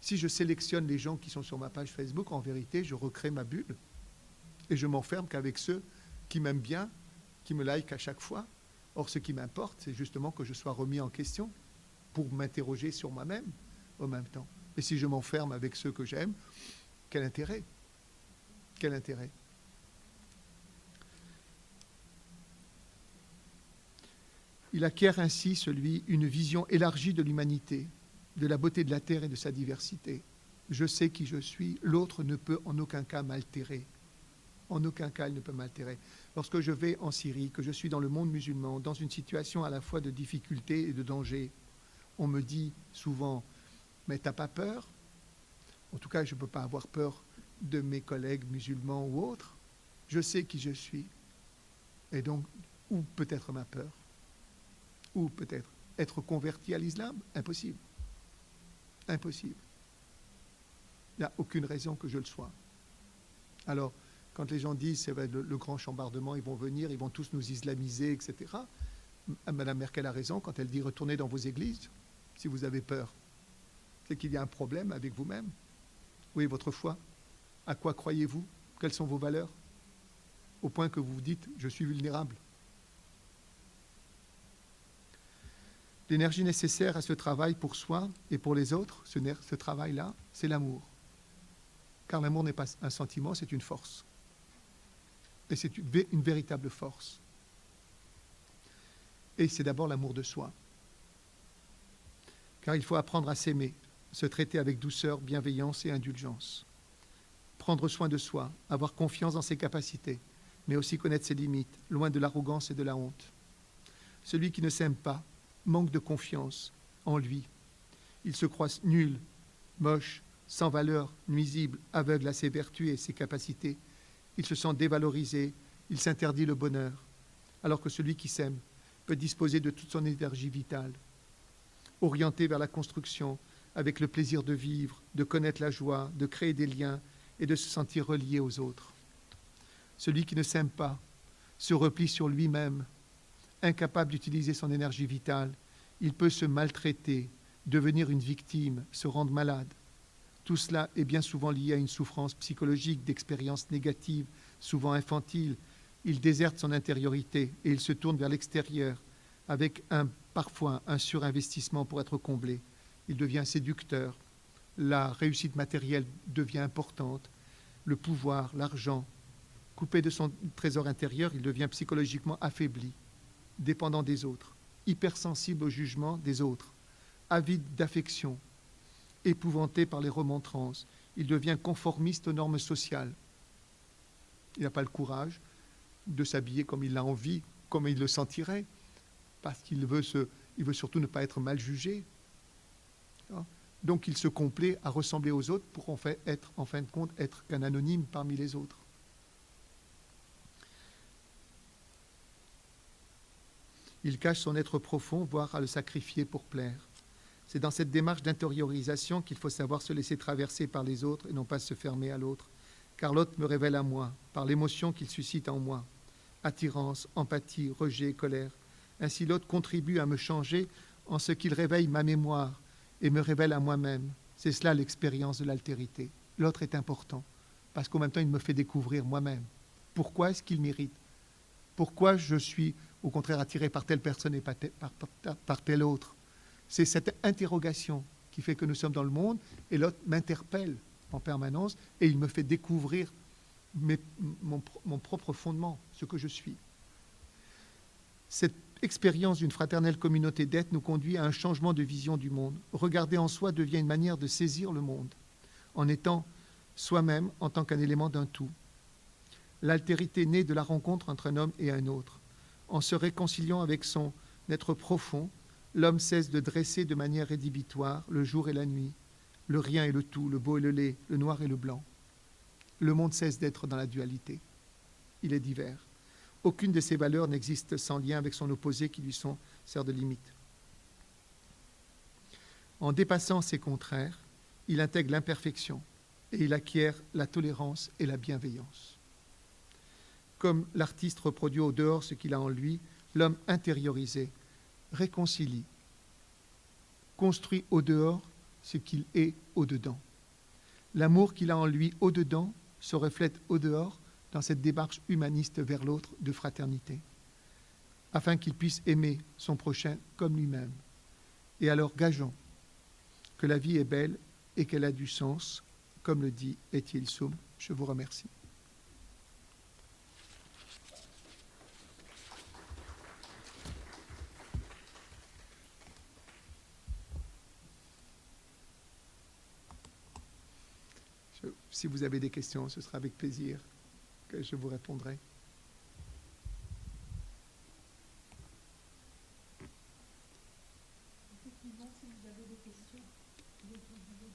si je sélectionne les gens qui sont sur ma page Facebook, en vérité, je recrée ma bulle. Et je m'enferme qu'avec ceux qui m'aiment bien, qui me like à chaque fois. Or, ce qui m'importe, c'est justement que je sois remis en question pour m'interroger sur moi-même en même temps. Et si je m'enferme avec ceux que j'aime, quel intérêt? Quel intérêt? Il acquiert ainsi, celui, une vision élargie de l'humanité, de la beauté de la terre et de sa diversité. Je sais qui je suis, l'autre ne peut en aucun cas m'altérer. En aucun cas, il ne peut m'altérer. Lorsque je vais en Syrie, que je suis dans le monde musulman, dans une situation à la fois de difficulté et de danger, on me dit souvent, mais t'as pas peur? En tout cas, je ne peux pas avoir peur de mes collègues musulmans ou autres. Je sais qui je suis. Et donc, où peut être ma peur? Ou peut-être être converti à l'islam? Impossible. Impossible. Il n'y a aucune raison que je le sois. Alors, quand les gens disent c'est le grand chambardement, ils vont venir, ils vont tous nous islamiser, etc. Madame Merkel a raison quand elle dit retournez dans vos églises si vous avez peur. C'est qu'il y a un problème avec vous-même. Où est votre foi? À quoi croyez-vous? Quelles sont vos valeurs? Au point que vous vous dites je suis vulnérable. L'énergie nécessaire à ce travail pour soi et pour les autres, ce travail-là, c'est l'amour. Car l'amour n'est pas un sentiment, c'est une force. Et c'est une véritable force. Et c'est d'abord l'amour de soi. Car il faut apprendre à s'aimer, se traiter avec douceur, bienveillance et indulgence. Prendre soin de soi, avoir confiance dans ses capacités, mais aussi connaître ses limites, loin de l'arrogance et de la honte. Celui qui ne s'aime pas manque de confiance en lui. Il se croit nul, moche, sans valeur, nuisible, aveugle à ses vertus et ses capacités. Il se sent dévalorisé, il s'interdit le bonheur, alors que celui qui s'aime peut disposer de toute son énergie vitale, orienté vers la construction, avec le plaisir de vivre, de connaître la joie, de créer des liens et de se sentir relié aux autres. Celui qui ne s'aime pas se replie sur lui-même, incapable d'utiliser son énergie vitale. Il peut se maltraiter, devenir une victime, se rendre malade. Tout cela est bien souvent lié à une souffrance psychologique, d'expériences négatives, souvent infantiles. Il déserte son intériorité et il se tourne vers l'extérieur avec parfois un surinvestissement pour être comblé. Il devient séducteur. La réussite matérielle devient importante. Le pouvoir, l'argent. Coupé de son trésor intérieur, il devient psychologiquement affaibli, dépendant des autres, hypersensible au jugement des autres, avide d'affection, épouvanté par les remontrances. Il devient conformiste aux normes sociales. Il n'a pas le courage de s'habiller comme il a envie, comme il le sentirait, parce qu'il veut surtout ne pas être mal jugé. Donc il se complaît à ressembler aux autres pour en fin de compte être qu'un anonyme parmi les autres. Il cache son être profond, voire à le sacrifier pour plaire. C'est dans cette démarche d'intériorisation qu'il faut savoir se laisser traverser par les autres et non pas se fermer à l'autre. Car l'autre me révèle à moi, par l'émotion qu'il suscite en moi. Attirance, empathie, rejet, colère. Ainsi l'autre contribue à me changer en ce qu'il réveille ma mémoire et me révèle à moi-même. C'est cela l'expérience de l'altérité. L'autre est important, parce qu'en même temps il me fait découvrir moi-même. Pourquoi est-ce qu'il m'irrite? Pourquoi je suis au contraire attiré par telle personne et par telle autre? C'est cette interrogation qui fait que nous sommes dans le monde et l'autre m'interpelle en permanence et il me fait découvrir mon propre fondement, ce que je suis. Cette expérience d'une fraternelle communauté d'être nous conduit à un changement de vision du monde. Regarder en soi devient une manière de saisir le monde, en étant soi-même en tant qu'un élément d'un tout. L'altérité naît de la rencontre entre un homme et un autre. En se réconciliant avec son être profond, l'homme cesse de dresser de manière rédhibitoire le jour et la nuit, le rien et le tout, le beau et le laid, le noir et le blanc. Le monde cesse d'être dans la dualité. Il est divers. Aucune de ces valeurs n'existe sans lien avec son opposé qui lui sert de limite. En dépassant ces contraires, il intègre l'imperfection et il acquiert la tolérance et la bienveillance. Comme l'artiste reproduit au dehors ce qu'il a en lui, l'homme intériorisé réconcilie, construit au dehors ce qu'il est au dedans. L'amour qu'il a en lui au dedans se reflète au dehors dans cette démarche humaniste vers l'autre de fraternité, afin qu'il puisse aimer son prochain comme lui-même. Et alors gageons que la vie est belle et qu'elle a du sens, comme le dit Étienne Soum. Je vous remercie. Si vous avez des questions, ce sera avec plaisir que je vous répondrai. Effectivement, si vous avez des questions, vous pouvez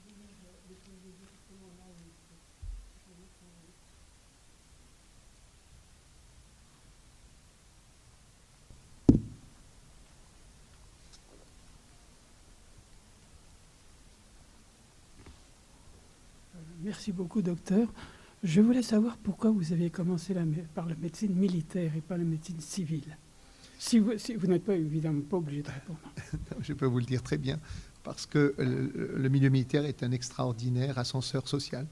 les poser directement là. Merci beaucoup, docteur. Je voulais savoir pourquoi vous avez commencé par la médecine militaire et pas la médecine civile. Si vous n'êtes pas évidemment pas obligé de répondre. Je peux vous le dire très bien, parce que le milieu militaire est un extraordinaire ascenseur social,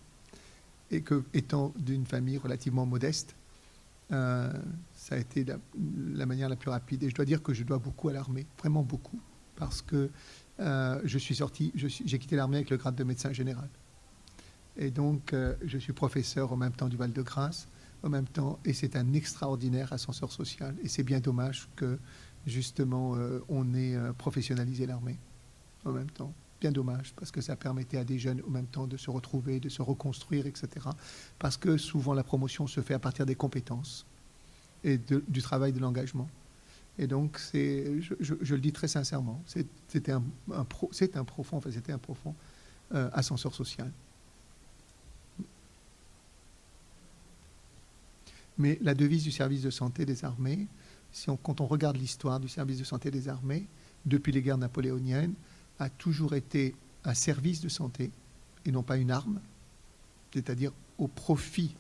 et que, étant d'une famille relativement modeste, ça a été la manière la plus rapide. Et je dois dire que je dois beaucoup à l'armée, vraiment beaucoup, parce que j'ai quitté l'armée avec le grade de médecin général. Et donc, je suis professeur en même temps du Val-de-Grâce, en même temps, et c'est un extraordinaire ascenseur social. Et c'est bien dommage que, justement, on ait professionnalisé l'armée en même temps. Bien dommage, parce que ça permettait à des jeunes, en même temps, de se retrouver, de se reconstruire, etc. Parce que souvent, la promotion se fait à partir des compétences et du travail de l'engagement. Et donc, je le dis très sincèrement, c'était un profond ascenseur social. Mais la devise du service de santé des armées, quand on regarde l'histoire du service de santé des armées, depuis les guerres napoléoniennes, a toujours été un service de santé et non pas une arme, c'est-à-dire au profit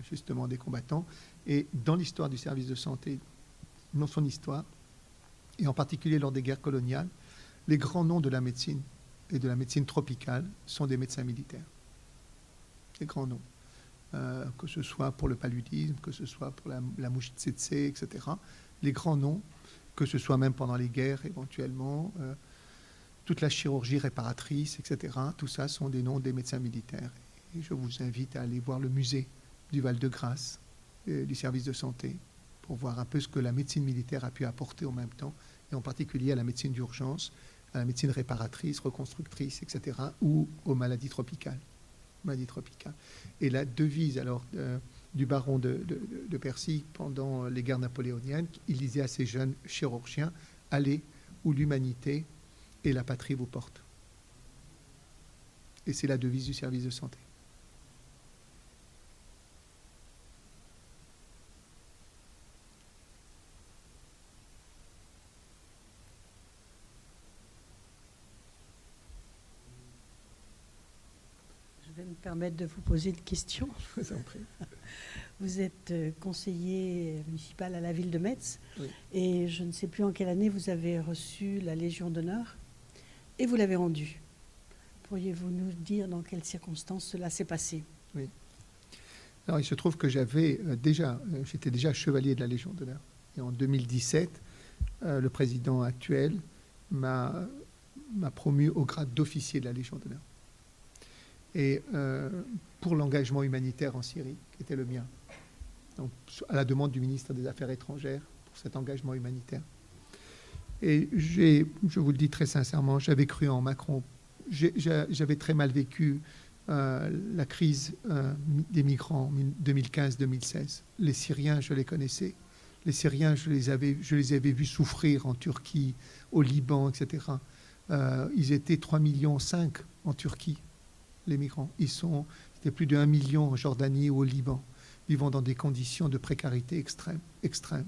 justement des combattants. Et dans l'histoire du service de santé, dans son histoire, et en particulier lors des guerres coloniales, les grands noms de la médecine et de la médecine tropicale sont des médecins militaires. Les grands noms. Que ce soit pour le paludisme, que ce soit pour la mouche tsetse, etc. Les grands noms, que ce soit même pendant les guerres éventuellement, toute la chirurgie réparatrice, etc. Tout ça sont des noms des médecins militaires. Et je vous invite à aller voir le musée du Val-de-Grâce, du service de santé, pour voir un peu ce que la médecine militaire a pu apporter en même temps, et en particulier à la médecine d'urgence, à la médecine réparatrice, reconstructrice, etc., ou aux maladies tropicales. Et la devise alors du baron de Percy pendant les guerres napoléoniennes, il disait à ces jeunes chirurgiens, allez où l'humanité et la patrie vous portent. Et c'est la devise du service de santé. Je vais me permettre de vous poser une question. Je vous en prie. Vous êtes conseiller municipal à la ville de Metz, Oui. Et je ne sais plus en quelle année vous avez reçu la Légion d'honneur et vous l'avez rendue. Pourriez-vous nous dire dans quelles circonstances cela s'est passé? Oui. Alors, il se trouve que j'étais déjà chevalier de la Légion d'honneur. Et en 2017, le président actuel m'a promu au grade d'officier de la Légion d'honneur. Et pour l'engagement humanitaire en Syrie, qui était le mien, donc à la demande du ministre des Affaires étrangères pour cet engagement humanitaire. Et je vous le dis très sincèrement, j'avais cru en Macron. J'avais très mal vécu la crise des migrants 2015-2016. Les Syriens, je les connaissais. Les Syriens, je les avais vus souffrir en Turquie, au Liban, etc. Ils étaient 3,5 millions en Turquie, les migrants. C'était plus de 1 million en Jordanie ou au Liban, vivant dans des conditions de précarité extrême.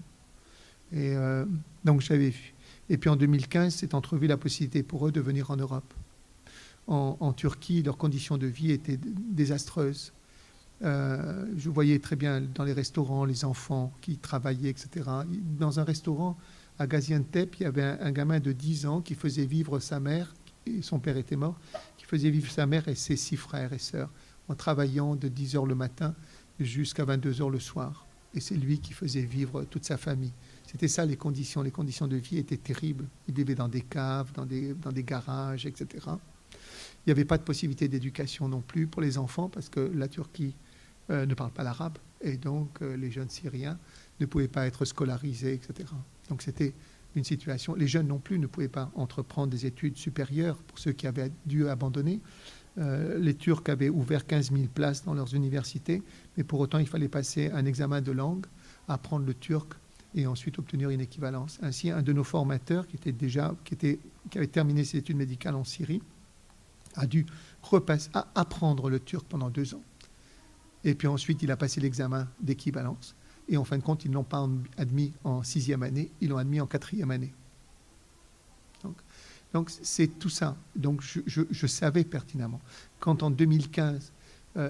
Et donc j'avais vu. Et puis en 2015, s'est entrevue la possibilité pour eux de venir en Europe. En Turquie, leurs conditions de vie étaient désastreuses. Je voyais très bien dans les restaurants les enfants qui travaillaient, etc. Dans un restaurant à Gaziantep, il y avait un gamin de 10 ans qui faisait vivre sa mère, et son père était mort, qui faisait vivre sa mère et ses 6 frères et sœurs en travaillant de 10 h le matin jusqu'à 22 h le soir. Et c'est lui qui faisait vivre toute sa famille. C'était ça les conditions. Les conditions de vie étaient terribles. Ils vivaient dans des caves, dans des garages, etc. Il n'y avait pas de possibilité d'éducation non plus pour les enfants parce que la Turquie ne parle pas l'arabe. Et donc, les jeunes Syriens ne pouvaient pas être scolarisés, etc. Donc, c'était une situation... Les jeunes non plus ne pouvaient pas entreprendre des études supérieures pour ceux qui avaient dû abandonner. Les Turcs avaient ouvert 15 000 places dans leurs universités, mais pour autant, il fallait passer un examen de langue, apprendre le turc et ensuite obtenir une équivalence. Ainsi, un de nos formateurs, qui avait terminé ses études médicales en Syrie, a dû apprendre le turc pendant 2 ans. Et puis ensuite, il a passé l'examen d'équivalence. Et en fin de compte, ils ne l'ont pas admis en 6e année, ils l'ont admis en 4e année. Donc c'est tout ça. Donc je savais pertinemment. Quand en 2015,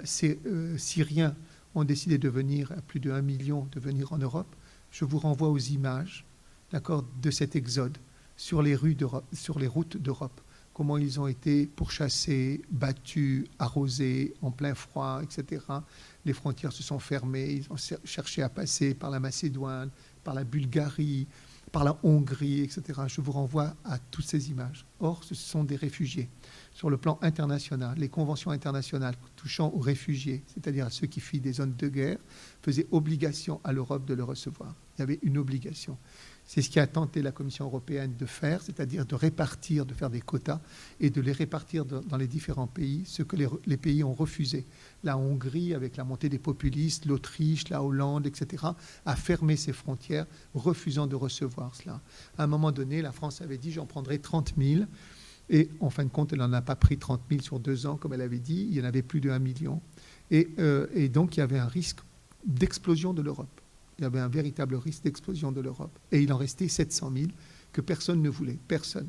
ces Syriens ont décidé de venir, à plus de 1 million, de venir en Europe, je vous renvoie aux images, d'accord, de cet exode sur les rues d'Europe, sur les routes d'Europe. Comment ils ont été pourchassés, battus, arrosés, en plein froid, etc. Les frontières se sont fermées, ils ont cherché à passer par la Macédoine, par la Bulgarie, par la Hongrie, etc. Je vous renvoie à toutes ces images. Or, ce sont des réfugiés. Sur le plan international, les conventions internationales touchant aux réfugiés, c'est-à-dire à ceux qui fuient des zones de guerre, faisaient obligation à l'Europe de le recevoir. Il y avait une obligation. C'est ce qu'a tenté la Commission européenne de faire, c'est-à-dire de répartir, de faire des quotas et de les répartir dans les différents pays, ce que les pays ont refusé. La Hongrie, avec la montée des populistes, l'Autriche, la Hollande, etc., a fermé ses frontières, refusant de recevoir cela. À un moment donné, la France avait dit « j'en prendrai 30 000 ». Et en fin de compte, elle n'en a pas pris 30 000 sur 2 ans, comme elle avait dit. Il y en avait plus de 1 million. Et donc, il y avait un risque d'explosion de l'Europe. Il y avait un véritable risque d'explosion de l'Europe. Et il en restait 700 000 que personne ne voulait. Personne.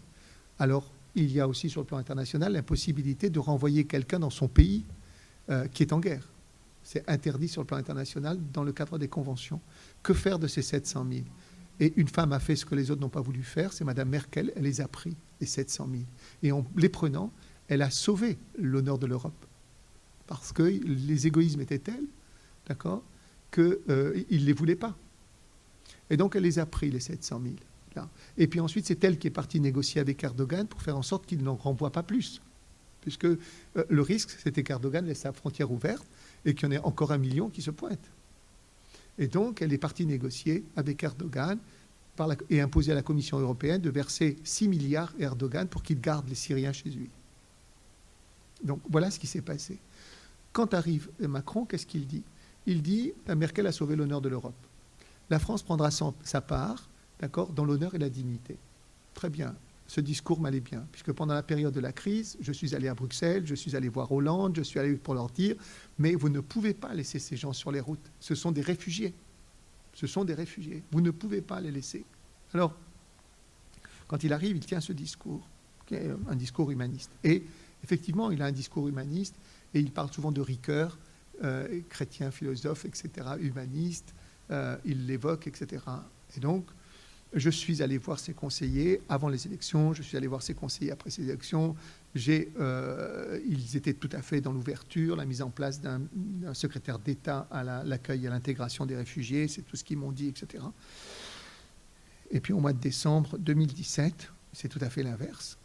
Alors, il y a aussi sur le plan international l'impossibilité de renvoyer quelqu'un dans son pays qui est en guerre. C'est interdit sur le plan international dans le cadre des conventions. Que faire de ces 700 000 ? Et une femme a fait ce que les autres n'ont pas voulu faire, c'est Mme Merkel, elle les a pris, les 700 000. Et en les prenant, elle a sauvé l'honneur de l'Europe. Parce que les égoïsmes étaient tels, d'accord, qu'ils ne les voulaient pas. Et donc, elle les a pris, les 700 000. Là. Et puis ensuite, c'est elle qui est partie négocier avec Erdogan pour faire en sorte qu'il n'en renvoie pas plus. Puisque le risque, c'était qu'Erdogan laisse sa frontière ouverte et qu'il y en ait encore 1 million qui se pointent. Et donc, elle est partie négocier avec Erdogan et imposer à la Commission européenne de verser 6 milliards à Erdogan pour qu'il garde les Syriens chez lui. Donc, voilà ce qui s'est passé. Quand arrive Macron, qu'est-ce qu'il dit ? Il dit « Merkel a sauvé l'honneur de l'Europe. La France prendra sa part, d'accord, dans l'honneur et la dignité. » Très bien. Ce discours m'allait bien, puisque pendant la période de la crise, je suis allé à Bruxelles, je suis allé voir Hollande, je suis allé pour leur dire « Mais vous ne pouvez pas laisser ces gens sur les routes. Ce sont des réfugiés. Ce sont des réfugiés. Vous ne pouvez pas les laisser. » Alors, quand il arrive, il tient ce discours, qui est un discours humaniste. Et effectivement, il a un discours humaniste, et il parle souvent de Ricoeur, chrétien, philosophe, etc., humaniste, il l'évoque, etc. Et donc, je suis allé voir ses conseillers avant les élections, je suis allé voir ses conseillers après ces élections. Ils étaient tout à fait dans l'ouverture, la mise en place d'un secrétaire d'État à l'accueil et à l'intégration des réfugiés, c'est tout ce qu'ils m'ont dit, etc. Et puis au mois de décembre 2017, c'est tout à fait l'inverse.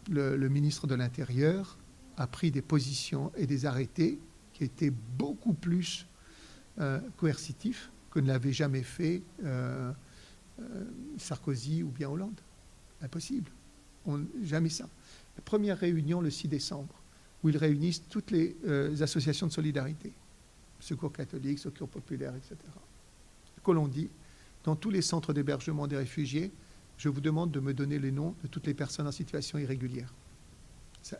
Le ministre de l'Intérieur a pris des positions et des arrêtés qui étaient beaucoup plus coercitifs que ne l'avait jamais fait Sarkozy ou bien Hollande. Impossible. Jamais ça. La première réunion le 6 décembre, où ils réunissent toutes les associations de solidarité, Secours catholique, Secours populaire, etc. Que l'on dit, dans tous les centres d'hébergement des réfugiés, je vous demande de me donner les noms de toutes les personnes en situation irrégulière.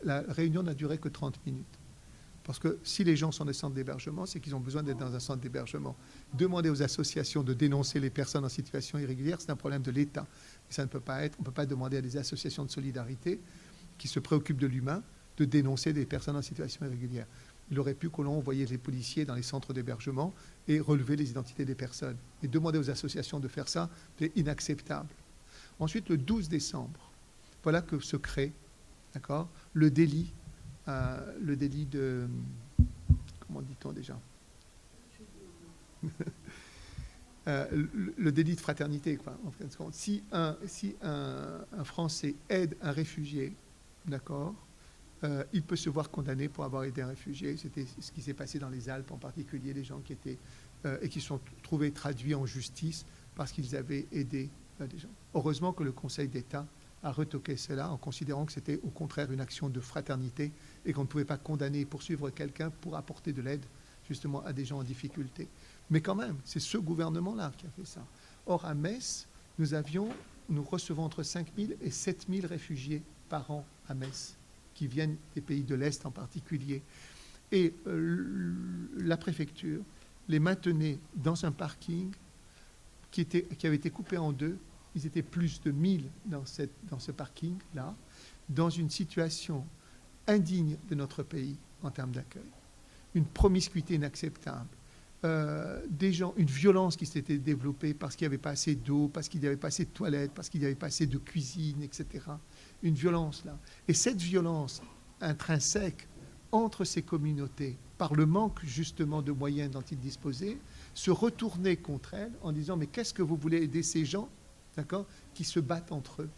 La réunion n'a duré que 30 minutes. Parce que si les gens sont des centres d'hébergement, c'est qu'ils ont besoin d'être dans un centre d'hébergement. Demander aux associations de dénoncer les personnes en situation irrégulière, c'est un problème de l'État. Et ça ne peut pas être, on ne peut pas demander à des associations de solidarité qui se préoccupent de l'humain de dénoncer des personnes en situation irrégulière. Il aurait pu que l'on envoyait les policiers dans les centres d'hébergement et relever les identités des personnes. Et demander aux associations de faire ça, c'est inacceptable. Ensuite, le 12 décembre, voilà que se crée, d'accord, le délit de... Comment dit-on déjà le délit de fraternité, quoi. En fait, si un Français aide un réfugié, d'accord, il peut se voir condamné pour avoir aidé un réfugié. C'était ce qui s'est passé dans les Alpes, en particulier, les gens qui étaient et qui sont trouvés traduits en justice parce qu'ils avaient aidé des gens. Heureusement que le Conseil d'État a retoqué cela en considérant que c'était au contraire une action de fraternité et qu'on ne pouvait pas condamner et poursuivre quelqu'un pour apporter de l'aide justement à des gens en difficulté. Mais quand même, c'est ce gouvernement-là qui a fait ça. Or, à Metz, nous recevons entre 5 000 et 7 000 réfugiés par an à Metz, qui viennent des pays de l'Est en particulier. Et la préfecture les maintenait dans un parking qui avait été coupé en deux. Ils étaient plus de 1000 dans ce parking-là, dans une situation indigne de notre pays en termes d'accueil. Une promiscuité inacceptable. Des gens, une violence qui s'était développée parce qu'il n'y avait pas assez d'eau, parce qu'il n'y avait pas assez de toilettes, parce qu'il n'y avait pas assez de cuisine, etc. Une violence là. Et cette violence intrinsèque entre ces communautés, par le manque justement de moyens dont ils disposaient, se retournait contre elles en disant « Mais qu'est-ce que vous voulez aider ces gens, d'accord, qui se battent entre eux ?»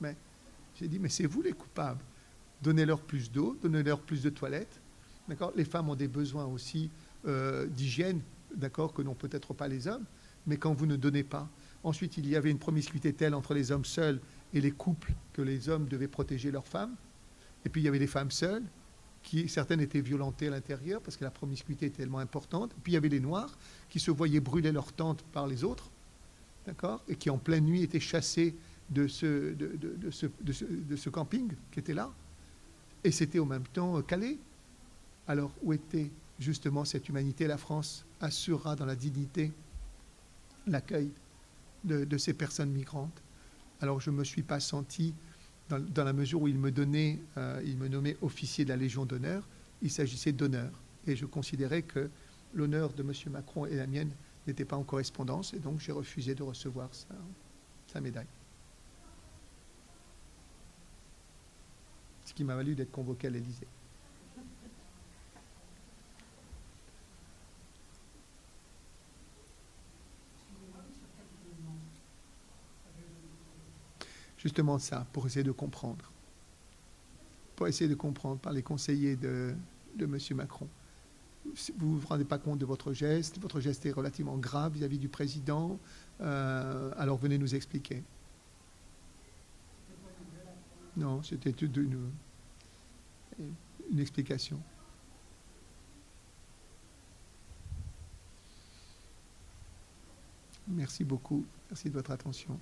Mais j'ai dit « Mais c'est vous les coupables. Donnez-leur plus d'eau, donnez-leur plus de toilettes. » D'accord ? Les femmes ont des besoins aussi d'hygiène, d'accord, que n'ont peut-être pas les hommes, mais quand vous ne donnez pas. Ensuite, il y avait une promiscuité telle entre les hommes seuls et les couples que les hommes devaient protéger leurs femmes. Et puis, il y avait les femmes seules, certaines étaient violentées à l'intérieur parce que la promiscuité était tellement importante. Et puis, il y avait les Noirs qui se voyaient brûler leurs tentes par les autres, d'accord, et qui, en pleine nuit, étaient chassés de ce camping qui était là. Et c'était en même temps Calais. Alors, où était justement cette humanité? La France assurera dans la dignité l'accueil de ces personnes migrantes. Alors, je ne me suis pas senti, dans la mesure où il me nommait officier de la Légion d'honneur, il s'agissait d'honneur. Et je considérais que l'honneur de M. Macron et la mienne n'était pas en correspondance, et donc j'ai refusé de recevoir sa médaille. Ce qui m'a valu d'être convoqué à l'Élysée. Justement ça, pour essayer de comprendre. Pour essayer de comprendre par les conseillers de M. Macron. Vous ne vous rendez pas compte de votre geste est relativement grave vis-à-vis du président, alors venez nous expliquer. Non, c'était une explication. Merci beaucoup, merci de votre attention.